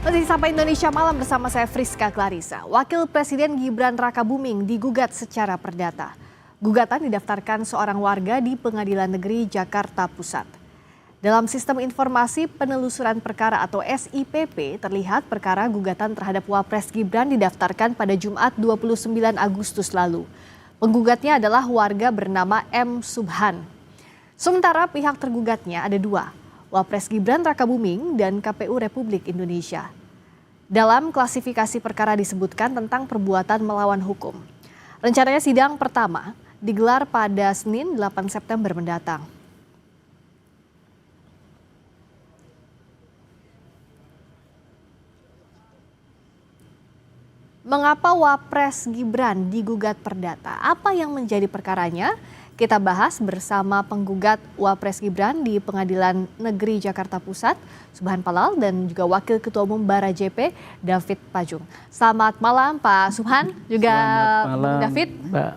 Masih sampai Indonesia Malam bersama saya Friska Clarissa. Wakil Presiden Gibran Rakabuming digugat secara perdata. Gugatan didaftarkan seorang warga di Pengadilan Negeri Jakarta Pusat. Dalam sistem informasi penelusuran perkara atau SIPP, terlihat perkara gugatan terhadap Wapres Gibran didaftarkan pada Jumat 29 Agustus lalu. Penggugatnya adalah warga bernama M. Subhan. Sementara pihak tergugatnya ada dua, Wapres Gibran Rakabuming dan KPU Republik Indonesia. Dalam klasifikasi perkara disebutkan tentang perbuatan melawan hukum. Rencananya sidang pertama digelar pada Senin 8 September mendatang. Mengapa Wapres Gibran digugat perdata? Apa yang menjadi perkaranya? Kita bahas bersama penggugat Wapres Gibran di Pengadilan Negeri Jakarta Pusat, Subhan Palal, dan juga Wakil Ketua Umum Bara JP, David Pajung. Selamat malam Pak Subhan, juga Bung David. Mbak.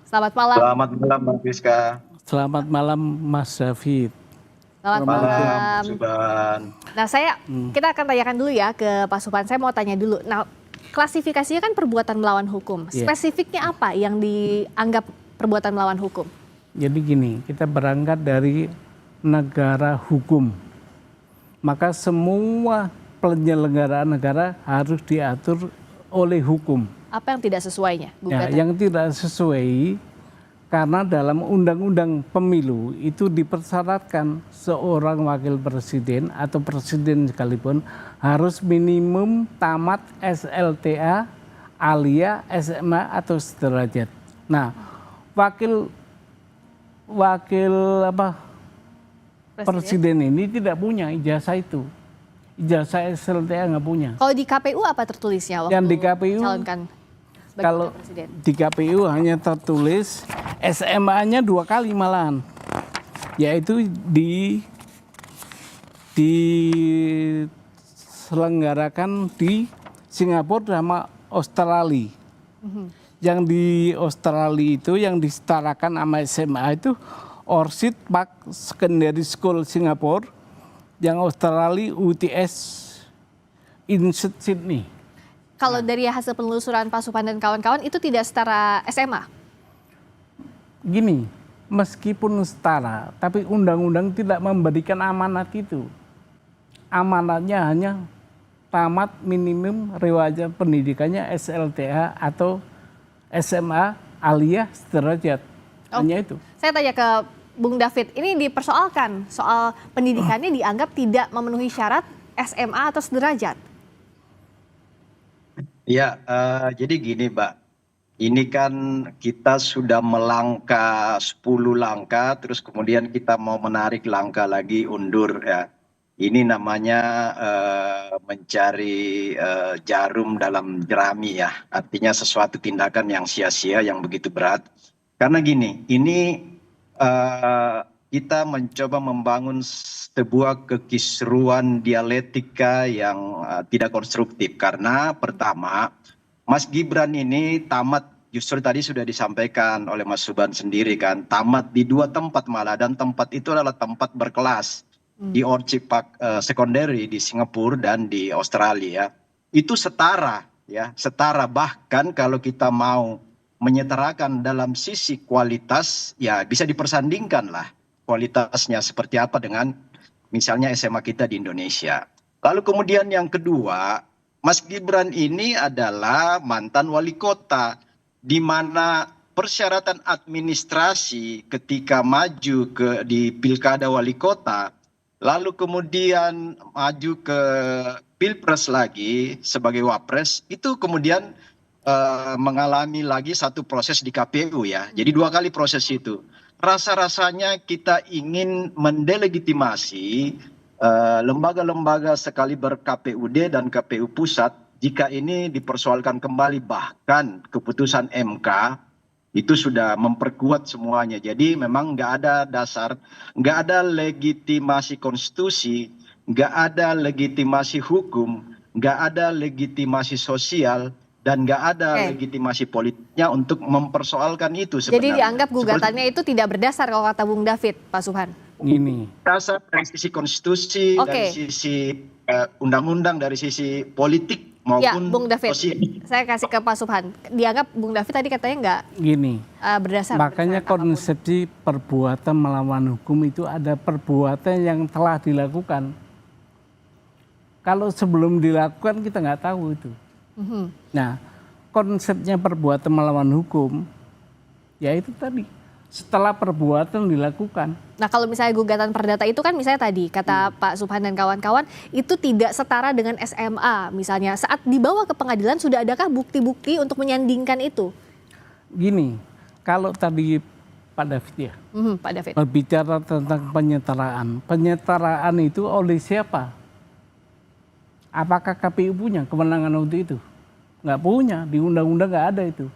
Selamat malam. Selamat malam Mbak Friska. Selamat malam Mas David. Selamat malam. Subhan. Nah kita akan tanyakan dulu ya ke Pak Subhan. Saya mau tanya dulu. Nah, klasifikasinya kan perbuatan melawan hukum. Spesifiknya apa yang dianggap perbuatan melawan hukum? Jadi gini, kita berangkat dari negara hukum. Maka semua penyelenggaraan negara harus diatur oleh hukum. Apa yang tidak sesuainya? Ya, yang tidak sesuai karena dalam undang-undang pemilu itu dipersyaratkan seorang wakil presiden atau presiden sekalipun harus minimum tamat SLTA, alia, SMA atau sederajat. Nah, wakil presiden ini tidak punya ijazah itu. Ijazah SLTA nggak punya. Kalau di KPU apa tertulisnya waktu yang di KPU calonkan sebagai kalau presiden? Di KPU hanya tertulis SMA-nya 2 kali malahan, yaitu diselenggarakan di Singapura sama Australia. Yang di Australia itu yang disetarakan sama SMA itu Orchid Park Secondary School Singapura, yang Australia UTS Institute Sydney. Kalau dari hasil penelusuran Pak Subhan dan kawan-kawan itu tidak setara SMA? Gini, meskipun setara, tapi undang-undang tidak memberikan amanat itu. Amanatnya hanya tamat minimum riwayat pendidikannya SLTA atau SMA alia sederajat. Hanya itu. Saya tanya ke Bung David, ini dipersoalkan soal pendidikannya dianggap tidak memenuhi syarat SMA atau sederajat. Ya, jadi gini Mbak, ini kan kita sudah melangkah 10 langkah, terus kemudian kita mau menarik langkah lagi undur ya. Ini namanya mencari jarum dalam jerami ya, artinya sesuatu tindakan yang sia-sia, yang begitu berat. Karena gini, ini kita mencoba membangun sebuah kekisruan dialektika yang tidak konstruktif. Karena pertama, Mas Gibran ini tamat, justru tadi sudah disampaikan oleh Mas Subhan sendiri kan, tamat di 2 tempat malah, dan tempat itu adalah tempat berkelas. Di Orchid Park Secondary di Singapura dan di Australia. Itu setara ya, setara, bahkan kalau kita mau menyetarakan dalam sisi kualitas ya bisa dipersandingkan lah kualitasnya seperti apa dengan misalnya SMA kita di Indonesia. Lalu kemudian yang kedua, Mas Gibran ini adalah mantan wali kota, di mana persyaratan administrasi ketika maju di pilkada wali kota, lalu kemudian maju ke pilpres lagi sebagai wapres, itu kemudian mengalami lagi satu proses di KPU ya. Jadi 2 kali proses itu. Rasa-rasanya kita ingin mendelegitimasi lembaga-lembaga sekaliber KPUD dan KPU Pusat jika ini dipersoalkan kembali, bahkan keputusan MK itu sudah memperkuat semuanya. Jadi memang nggak ada dasar, nggak ada legitimasi konstitusi, nggak ada legitimasi hukum, nggak ada legitimasi sosial, dan nggak ada legitimasi politiknya untuk mempersoalkan itu sebenarnya. Jadi dianggap gugatannya itu tidak berdasar kalau kata Bung David, Pak Subhan? Ini dasar dari sisi konstitusi, dari sisi undang-undang dari sisi politik Ya, maupun Bung David, sosial. saya kasih ke Pak Subhan. Dianggap Bung David tadi katanya nggak Gini, berdasar. makanya berdasarkan apapun. konsepsi perbuatan melawan hukum itu ada perbuatan yang telah dilakukan. Kalau sebelum dilakukan kita nggak tahu itu. Mhm. Nah, konsepnya perbuatan melawan hukum, ya itu tadi. Setelah perbuatan dilakukan. Nah, kalau misalnya gugatan perdata itu kan misalnya tadi kata Pak Subhan dan kawan-kawan itu tidak setara dengan SMA. Misalnya saat dibawa ke pengadilan sudah adakah bukti-bukti untuk menyandingkan itu? Gini, kalau tadi Pak David ya, Pak David. berbicara tentang penyetaraan. Penyetaraan itu oleh siapa? Apakah KPU punya kewenangan untuk itu? Nggak punya, di undang-undang nggak ada itu.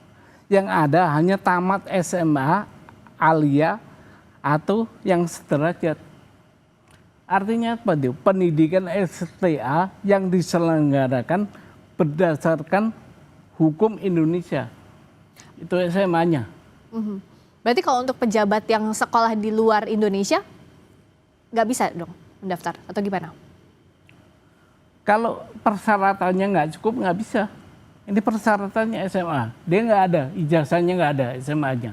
Yang ada hanya tamat SMA, alia, atau yang sederajat. Artinya apa itu? Pendidikan STA yang diselenggarakan berdasarkan hukum Indonesia. Itu SMA-nya. Berarti kalau untuk pejabat yang sekolah di luar Indonesia nggak bisa dong mendaftar atau gimana? Kalau persyaratannya nggak cukup nggak bisa. Ini persyaratannya SMA. Dia nggak ada, ijazahnya nggak ada SMA-nya.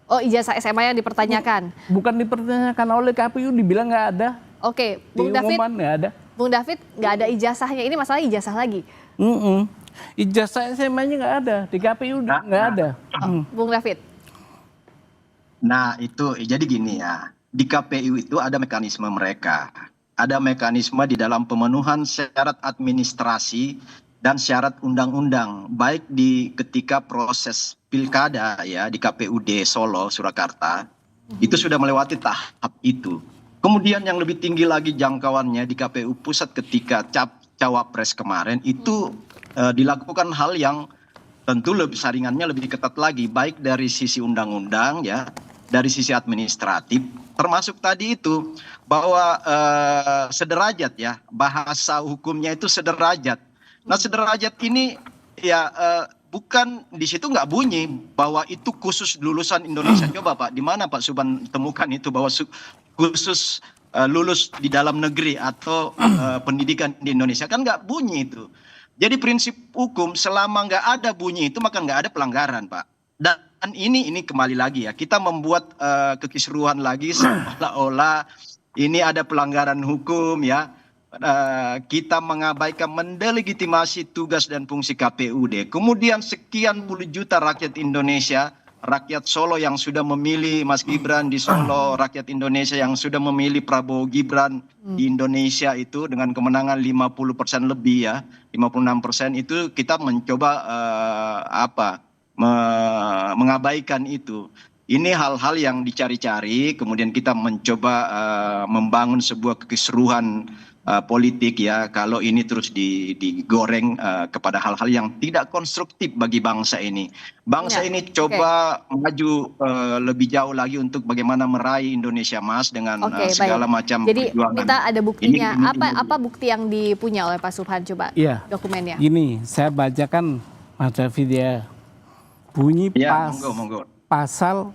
Oh, ijazah SMA yang dipertanyakan. Bukan dipertanyakan oleh KPU, dibilang nggak ada. Oke, Di Bung David. umuman nggak ada. Bung David nggak ada ijazahnya. Ini masalah ijazah lagi. Ijazah SMA-nya nggak ada, di KPU nggak ada. Bung David. Nah, itu jadi gini ya. Di KPU itu ada mekanisme mereka. Ada mekanisme di dalam pemenuhan syarat administrasi dan syarat undang-undang, baik di ketika proses pilkada ya di KPUD Solo, Surakarta, itu sudah melewati tahap itu. Kemudian yang lebih tinggi lagi jangkauannya di KPU Pusat ketika Cawapres kemarin itu dilakukan hal yang tentu saringannya lebih ketat lagi, baik dari sisi undang-undang ya, dari sisi administratif, termasuk tadi itu bahwa sederajat ya, bahasa hukumnya itu sederajat. Nah, sederajat ini ya bukan di situ nggak bunyi bahwa itu khusus lulusan Indonesia. Coba Pak, di mana Pak Subhan temukan itu bahwa khusus lulus di dalam negeri atau pendidikan di Indonesia, kan nggak bunyi itu. Jadi prinsip hukum selama nggak ada bunyi itu maka nggak ada pelanggaran Pak. Dan ini kembali lagi ya, kita membuat kekisruhan lagi seolah-olah ini ada pelanggaran hukum ya. Kita mengabaikan mendelegitimasi tugas dan fungsi KPUD. Kemudian sekian puluh juta rakyat Indonesia, rakyat Solo yang sudah memilih Mas Gibran di Solo, rakyat Indonesia yang sudah memilih Prabowo Gibran di Indonesia itu dengan kemenangan 50% lebih ya, 56% itu kita mencoba mengabaikan itu. Ini hal-hal yang dicari-cari, kemudian kita mencoba membangun sebuah kekisruhan politik ya, kalau ini terus digoreng kepada hal-hal yang tidak konstruktif bagi bangsa ini. Bangsa ini coba maju lebih jauh lagi untuk bagaimana meraih Indonesia Emas dengan segala macam Jadi perjuangan. kita ada buktinya. Apa bukti yang dipunya oleh Pak Subhan, coba dokumennya? Gini, saya bacakan Mas David ya. Bunyi Ya, monggo. Pasal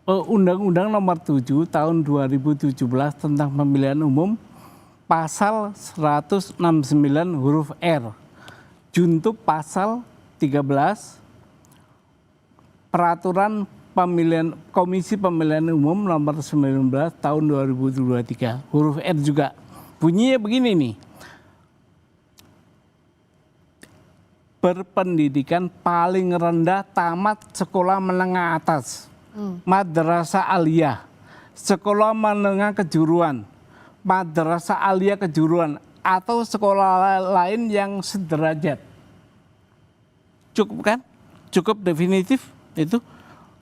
Undang-Undang Nomor 7 Tahun 2017 tentang Pemilihan Umum, Pasal 169 huruf R, junto pasal 13 Peraturan Pemilihan Komisi Pemilihan Umum Nomor 19 Tahun 2023 huruf R juga. Bunyinya begini nih. Berpendidikan paling rendah tamat sekolah menengah atas, madrasah aliyah, sekolah menengah kejuruan, madrasah aliyah kejuruan, atau sekolah lain yang sederajat. Cukup kan? Cukup definitif itu.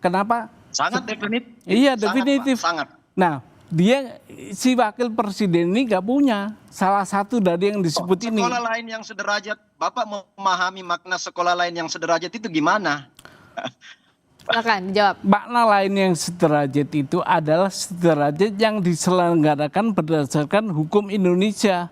Kenapa? Sangat definitif. Iya, definitif. Sangat. Nah, dia si wakil presiden ini nggak punya salah satu dari yang disebut ini. Sekolah lain yang sederajat, Bapak memahami makna sekolah lain yang sederajat itu gimana? Silakan dijawab. Makna lain yang sederajat itu adalah sederajat yang diselenggarakan berdasarkan hukum Indonesia.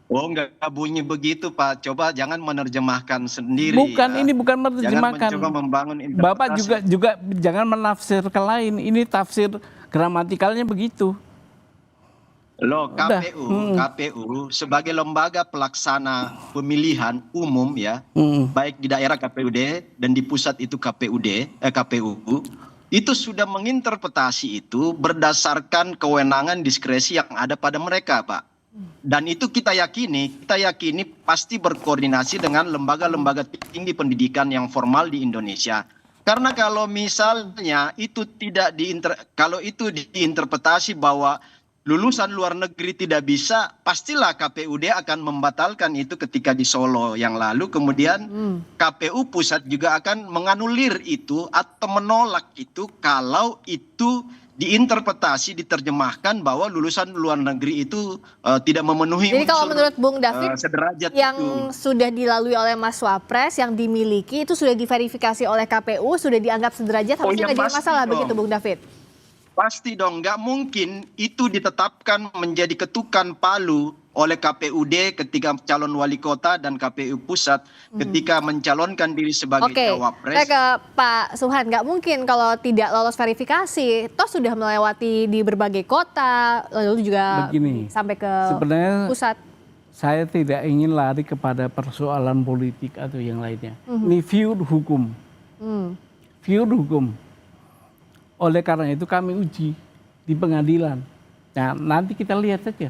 Oh, enggak bunyi begitu Pak. Coba jangan menerjemahkan sendiri. Bukan, ya. ini bukan menerjemahkan. Jangan mencoba membangun interpretasi. Bapak juga jangan menafsirkan lain. Ini tafsir gramatikalnya begitu. Loh, Udah. KPU sebagai lembaga pelaksana pemilihan umum ya, baik di daerah KPUD dan di pusat itu KPU, itu sudah menginterpretasi itu berdasarkan kewenangan diskresi yang ada pada mereka, Pak. Dan itu kita yakini pasti berkoordinasi dengan lembaga-lembaga tinggi pendidikan yang formal di Indonesia. Karena kalau misalnya itu kalau itu diinterpretasi bahwa lulusan luar negeri tidak bisa, pastilah KPUD akan membatalkan itu ketika di Solo yang lalu. Kemudian KPU pusat juga akan menganulir itu atau menolak itu kalau itu diinterpretasi, diterjemahkan bahwa lulusan luar negeri itu tidak memenuhi Jadi kalau unsur menurut Bung David, sederajat yang itu. sudah dilalui oleh Mas Wapres, yang dimiliki itu sudah diverifikasi oleh KPU, sudah dianggap sederajat, harusnya nggak jadi pasti masalah dong. begitu Bung David? Pasti dong, nggak mungkin itu ditetapkan menjadi ketukan palu oleh KPUD ketika calon wali kota dan KPU pusat ketika mencalonkan diri sebagai Oke, cawapres. saya ke Pak Suhan, nggak mungkin kalau tidak lolos verifikasi, toh sudah melewati di berbagai kota, lalu juga Begini, sampai ke sebenarnya pusat. saya tidak ingin lari kepada persoalan politik atau yang lainnya. Ini view hukum. View hukum. Oleh karena itu kami uji di pengadilan. Nah, nanti kita lihat saja.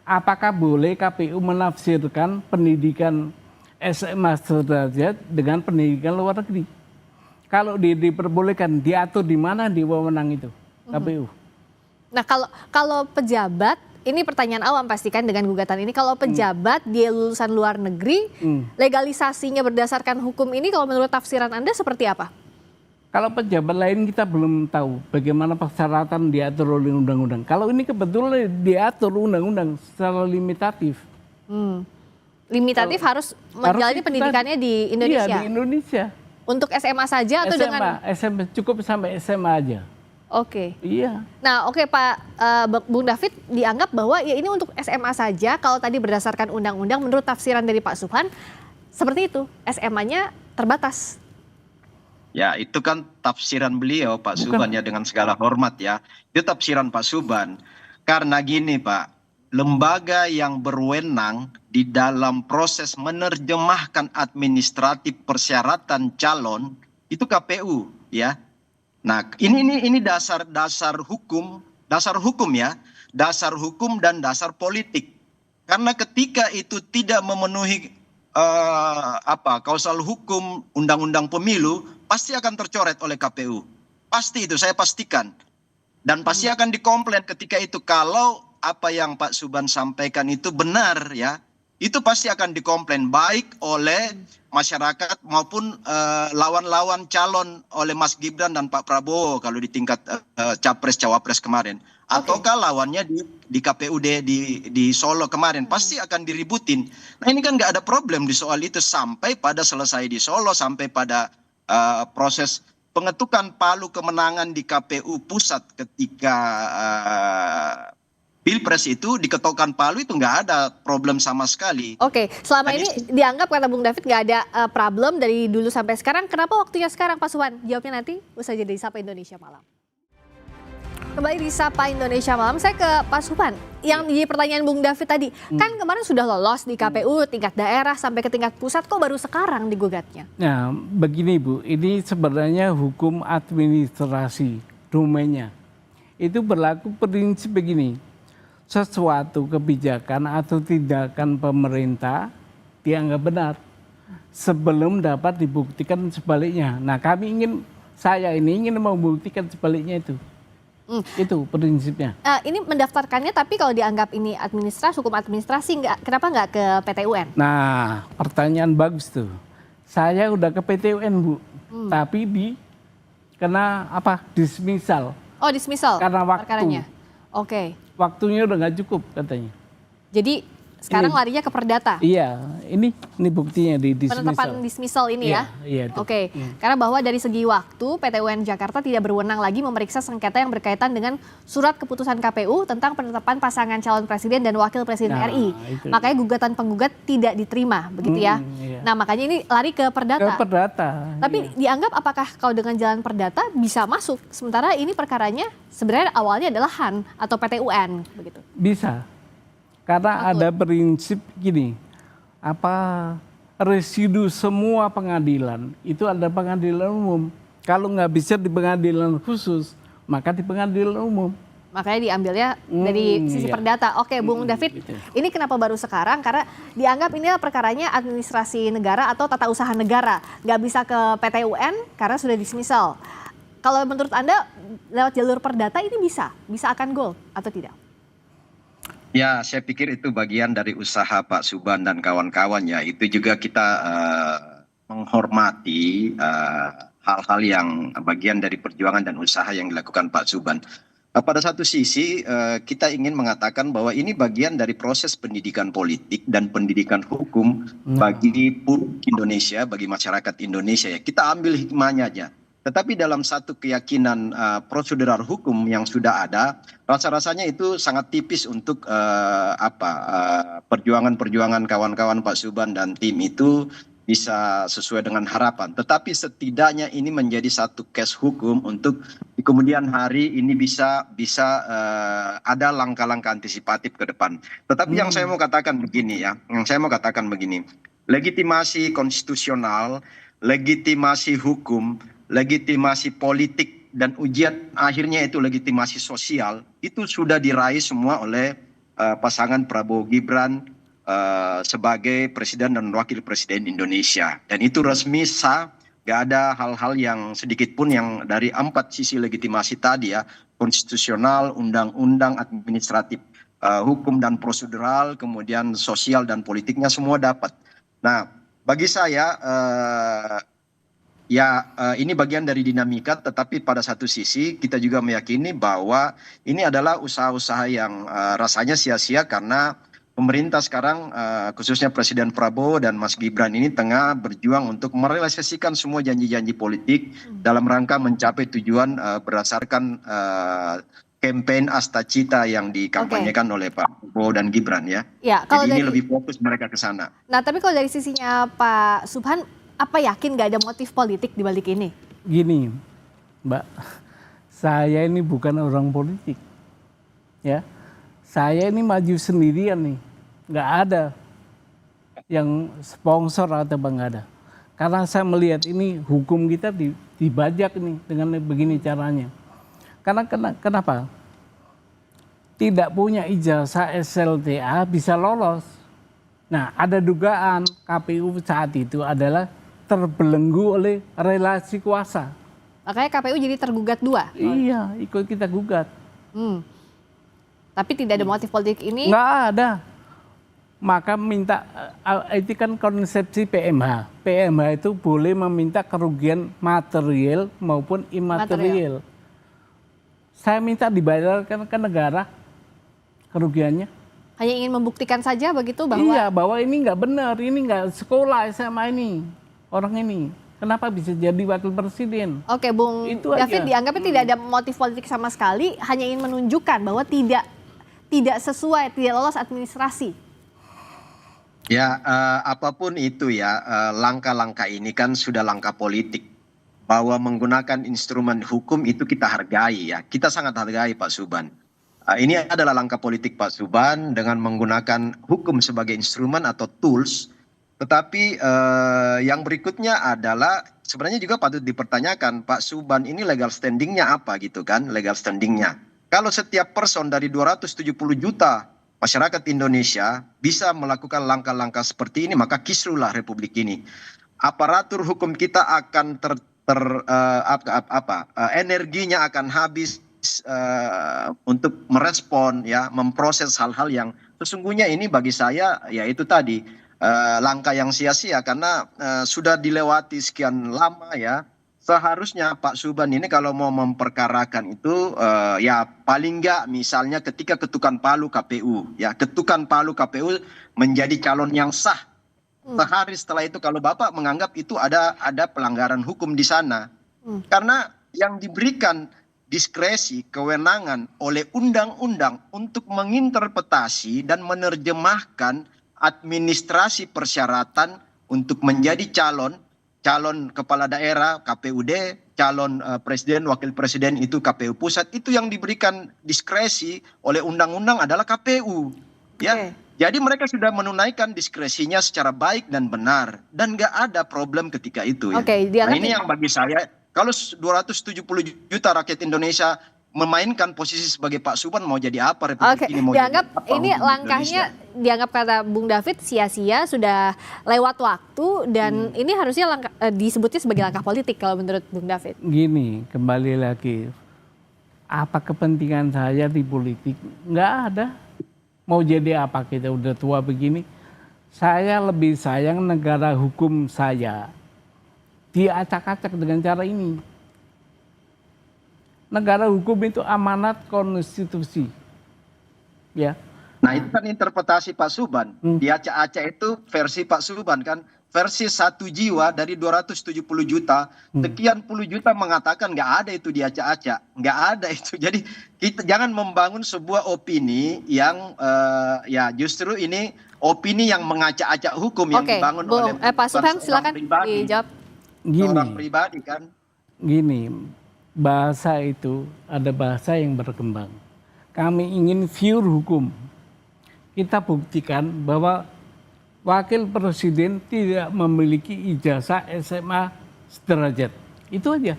Apakah boleh KPU menafsirkan pendidikan SMA sederajat dengan pendidikan luar negeri? Kalau diperbolehkan, diatur di mana di wewenang itu KPU? Nah, kalau pejabat, ini pertanyaan awam pastikan dengan gugatan ini, kalau pejabat dia lulusan luar negeri, legalisasinya berdasarkan hukum ini kalau menurut tafsiran Anda seperti apa? Kalau pejabat lain kita belum tahu bagaimana persyaratan diatur oleh undang-undang. Kalau ini kebetulan diatur undang-undang secara limitatif. Limitatif harus menjalani pendidikannya di Indonesia? Iya, di Indonesia. Untuk SMA saja atau dengan? SMA, cukup sampai SMA aja. Oke. Iya. Nah, oke Pak Bung David, dianggap bahwa ya ini untuk SMA saja. Kalau tadi berdasarkan undang-undang, menurut tafsiran dari Pak Subhan seperti itu, SMA-nya terbatas. Ya, itu kan tafsiran beliau Pak Subhan ya, dengan segala hormat ya. Itu tafsiran Pak Subhan. Karena gini Pak, lembaga yang berwenang di dalam proses menerjemahkan administratif persyaratan calon itu KPU ya. Nah, ini dasar hukum ya, dasar hukum dan dasar politik. Karena ketika itu tidak memenuhi kausal hukum undang-undang pemilu, pasti akan tercoret oleh KPU. Pasti itu, saya pastikan. Dan pasti akan dikomplain ketika itu kalau apa yang Pak Subhan sampaikan itu benar ya. Itu pasti akan dikomplain baik oleh masyarakat maupun lawan-lawan calon oleh Mas Gibran dan Pak Prabowo kalau di tingkat capres-cawapres kemarin. Ataukah lawannya di KPUD di Solo kemarin, pasti akan diributin. Nah, ini kan nggak ada problem di soal itu sampai pada selesai di Solo, sampai pada proses pengetukan palu kemenangan di KPU pusat ketika Pilpres itu diketukkan palu, itu nggak ada problem sama sekali. Oke, selama ini dianggap kata Bung David nggak ada problem dari dulu sampai sekarang. Kenapa waktunya sekarang Pak Subhan? Jawabnya nanti usai jeda di Sapa Indonesia Malam. Kembali di Sapa Indonesia Malam, saya ke Pak Subhan. Yang jadi pertanyaan Bung David tadi, kan kemarin sudah lolos di KPU tingkat daerah sampai ke tingkat pusat, kok baru sekarang digugatnya? Nah, begini Bu, ini sebenarnya hukum administrasi domainnya. Itu berlaku prinsip begini, sesuatu kebijakan atau tindakan pemerintah dianggap benar sebelum dapat dibuktikan sebaliknya. Nah, saya ingin membuktikan sebaliknya itu. Itu prinsipnya. Ini mendaftarkannya, tapi kalau dianggap ini hukum administrasi, kenapa nggak ke PT UN? Nah, pertanyaan bagus tuh. Saya udah ke PT UN Bu, tapi kena dismisal. Oh, dismisal? Karena waktu. Perkaranya. Oke. Waktunya udah nggak cukup katanya. Jadi sekarang larinya ke perdata. Iya, ini buktinya di Penetapan dismissal ini ya. Iya. Oke, karena bahwa dari segi waktu PT UN Jakarta tidak berwenang lagi memeriksa sengketa yang berkaitan dengan surat keputusan KPU tentang penetapan pasangan calon presiden dan wakil presiden RI. Itu. Makanya gugatan penggugat tidak diterima, begitu ya. Iya. Nah, makanya ini lari ke perdata. Ke perdata. Tapi dianggap apakah kalau dengan jalan perdata bisa masuk? Sementara ini perkaranya sebenarnya awalnya adalah HAN atau PT UN begitu. Bisa. Karena ada prinsip gini, residu semua pengadilan itu ada pengadilan umum. Kalau nggak bisa di pengadilan khusus, maka di pengadilan umum. Makanya diambilnya dari sisi perdata. Oke, Bung David, ini kenapa baru sekarang? Karena dianggap ini perkaranya administrasi negara atau tata usaha negara. Nggak bisa ke PT UN karena sudah dismissal. Kalau menurut Anda lewat jalur perdata ini bisa akan gol atau tidak? Ya, saya pikir itu bagian dari usaha Pak Subhan dan kawan-kawan ya. Itu juga kita menghormati hal-hal yang bagian dari perjuangan dan usaha yang dilakukan Pak Subhan. Pada satu sisi kita ingin mengatakan bahwa ini bagian dari proses pendidikan politik dan pendidikan hukum bagi Indonesia, bagi masyarakat Indonesia ya. Kita ambil hikmahnya aja. Tetapi dalam satu keyakinan prosedural hukum yang sudah ada, rasa-rasanya itu sangat tipis untuk perjuangan-perjuangan kawan-kawan Pak Subhan dan tim itu bisa sesuai dengan harapan. Tetapi setidaknya ini menjadi satu case hukum untuk di kemudian hari ini bisa ada langkah-langkah antisipatif ke depan. Tetapi yang saya mau katakan begini ya, legitimasi konstitusional, legitimasi hukum, legitimasi politik dan ujian akhirnya itu legitimasi sosial itu sudah diraih semua oleh pasangan Prabowo Gibran sebagai presiden dan wakil presiden Indonesia, dan itu resmi sah, gak ada hal-hal yang sedikit pun yang dari 4 sisi legitimasi tadi ya, konstitusional, undang-undang, administratif, hukum dan prosedural, kemudian sosial dan politiknya semua dapat. Nah, bagi saya ini bagian dari dinamika, tetapi pada satu sisi kita juga meyakini bahwa ini adalah usaha-usaha yang rasanya sia-sia karena pemerintah sekarang khususnya Presiden Prabowo dan Mas Gibran ini tengah berjuang untuk merealisasikan semua janji-janji politik dalam rangka mencapai tujuan berdasarkan campaign Asta Cita yang dikampanyekan oleh Pak Prabowo dan Gibran ya. Jadi ini lebih fokus mereka ke sana. Nah, tapi kalau dari sisinya Pak Subhan, apa yakin nggak ada motif politik di balik ini? Gini, Mbak, saya ini bukan orang politik, ya. Saya ini maju sendirian nih, nggak ada yang sponsor atau nggak ada. Karena saya melihat ini hukum kita dibajak nih dengan begini caranya. Karena kenapa? Tidak punya ijazah SLTA bisa lolos. Nah, ada dugaan KPU saat itu adalah terbelenggu oleh relasi kuasa. Makanya KPU jadi tergugat 2? Iya, ikut kita gugat. Tapi tidak ada motif politik ini? Nggak ada. Maka minta, itu kan konsepsi PMH. PMH itu boleh meminta kerugian material maupun imaterial. Saya minta dibayarkan ke negara kerugiannya. Hanya ingin membuktikan saja begitu bahwa... Iya, bahwa ini nggak benar, ini nggak sekolah SMA ini. Orang ini, kenapa bisa jadi wakil presiden? Oke, Bung David, dianggapnya tidak ada motif politik sama sekali, hanya ingin menunjukkan bahwa tidak sesuai, tidak lolos administrasi. Ya, apapun itu ya, langkah-langkah ini kan sudah langkah politik. Bahwa menggunakan instrumen hukum itu kita hargai ya, kita sangat hargai Pak Subhan. Ini adalah langkah politik Pak Subhan dengan menggunakan hukum sebagai instrumen atau tools. Tetapi yang berikutnya adalah sebenarnya juga patut dipertanyakan Pak Subhan ini legal standingnya apa gitu kan, legal standingnya. Kalau setiap person dari 270 juta masyarakat Indonesia bisa melakukan langkah-langkah seperti ini, maka kisruhlah republik ini. Aparatur hukum kita akan energinya akan habis untuk merespon ya, memproses hal-hal yang sesungguhnya ini bagi saya ya itu tadi langkah yang sia-sia karena sudah dilewati sekian lama ya, seharusnya Pak Subhan ini kalau mau memperkarakan itu ya paling nggak misalnya ketika ketukan palu KPU, ya ketukan palu KPU menjadi calon yang sah. Sehari setelah itu kalau Bapak menganggap itu ada pelanggaran hukum di sana. Karena yang diberikan diskresi, kewenangan oleh undang-undang untuk menginterpretasi dan menerjemahkan administrasi persyaratan untuk menjadi calon kepala daerah KPUD, calon presiden, wakil presiden itu KPU pusat, itu yang diberikan diskresi oleh undang-undang adalah KPU. Ya, jadi mereka sudah menunaikan diskresinya secara baik dan benar dan nggak ada problem ketika itu. Ya. Nah, ini yang bagi saya, kalau 270 juta rakyat Indonesia memainkan posisi sebagai Pak Subhan mau jadi apa Republik ini mau dianggap jadi apa, ini langkahnya Indonesia. Dianggap kata Bung David sia-sia, sudah lewat waktu dan ini harusnya disebutnya sebagai langkah politik kalau menurut Bung David. Gini, kembali lagi, apa kepentingan saya di politik? Nggak ada. Mau jadi apa, kita udah tua begini. Saya lebih sayang negara hukum saya diacak-acak dengan cara ini. Negara hukum itu amanat konstitusi. Ya. Nah, itu kan interpretasi Pak Subhan. Diacak-acak itu versi Pak Subhan kan. Versi 1 jiwa dari 270 juta, sekian puluh juta mengatakan nggak ada itu diacak-acak. Nggak ada itu. Jadi kita jangan membangun sebuah opini yang ya justru ini opini yang mengacak-acak hukum yang dibangun oleh Pak Subhan, silakan dijawab. Orang pribadi kan. Gini, bahasa itu ada bahasa yang berkembang. Kami ingin pure hukum. Kita buktikan bahwa wakil presiden tidak memiliki ijazah SMA sederajat. Itu aja.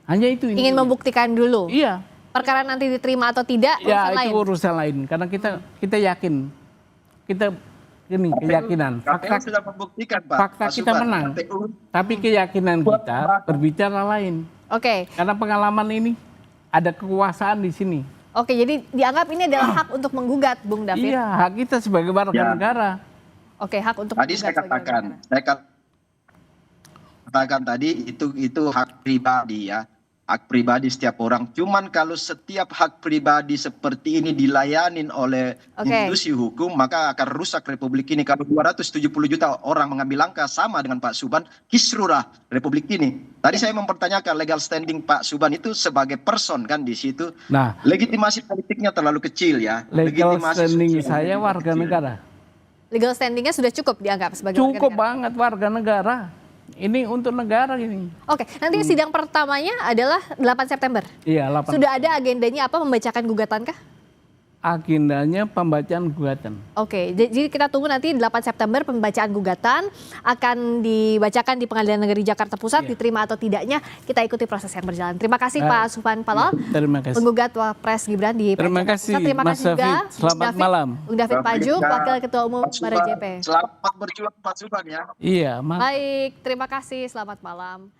Hanya itu. Ingin membuktikan dulu. Iya. Perkara nanti diterima atau tidak ya, urusan lain. Itu urusan lain. Karena kita yakin. Kita ini keyakinan. Fakta sudah membuktikan Pak. Fakta kita menang. Tapi keyakinan kita berbicara lain. Oke. Karena pengalaman ini ada kekuasaan di sini. Oke, jadi dianggap ini adalah hak untuk menggugat, Bung David. Iya, hak kita sebagai warga negara. Oke, hak untuk tadi saya katakan tadi itu hak pribadi ya. Hak pribadi setiap orang. Cuman kalau setiap hak pribadi seperti ini dilayanin oleh institusi hukum, maka akan rusak Republik ini. Kalau 270 juta orang mengambil langkah sama dengan Pak Subhan, kisruhlah Republik ini. Tadi saya mempertanyakan legal standing Pak Subhan itu sebagai person kan di situ. Nah, legitimasi politiknya terlalu kecil ya. Legal standing saya warga negara. Legal standingnya sudah cukup dianggap sebagai warga negara? Cukup banget warga negara. Ini untuk negara ini. Oke, nanti sidang pertamanya adalah 8 September. Iya, 8. Sudah ada agendanya apa, membacakan gugatan kah? Agendanya pembacaan gugatan. Oke, jadi kita tunggu nanti 8 September pembacaan gugatan akan dibacakan di Pengadilan Negeri Jakarta Pusat, diterima atau tidaknya kita ikuti proses yang berjalan. Terima kasih Pak Subhan Palol, penggugat Wapres Gibran di Terima kasih, terima kasih juga selamat malam. Bung David Pajuk, Wakil Ketua Umum Barajp. Selamat berjuang Pak Subhan ya. Iya, baik, terima kasih, selamat malam.